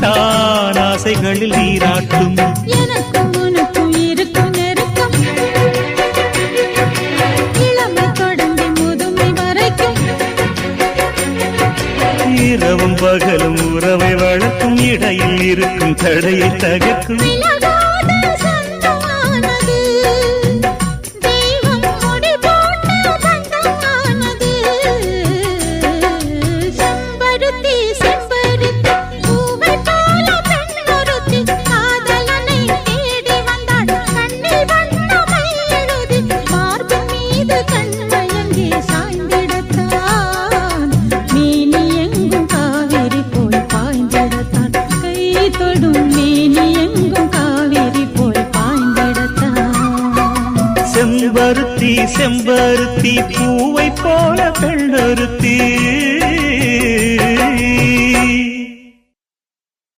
தான் ஆசைகளில் நீராட்டும். எனக்கும் உனக்கும் இருக்கும் நெருக்கம் இளமை தொடங்கி முதுமை வரைக்கும். இரவும் பகலும் உறவை வளர்க்கும் இடையில் இருக்கும் தடையை தகர்க்கும். செம்பருத்தி செம்பருத்தி பூவை போல பெண்ணொருத்தி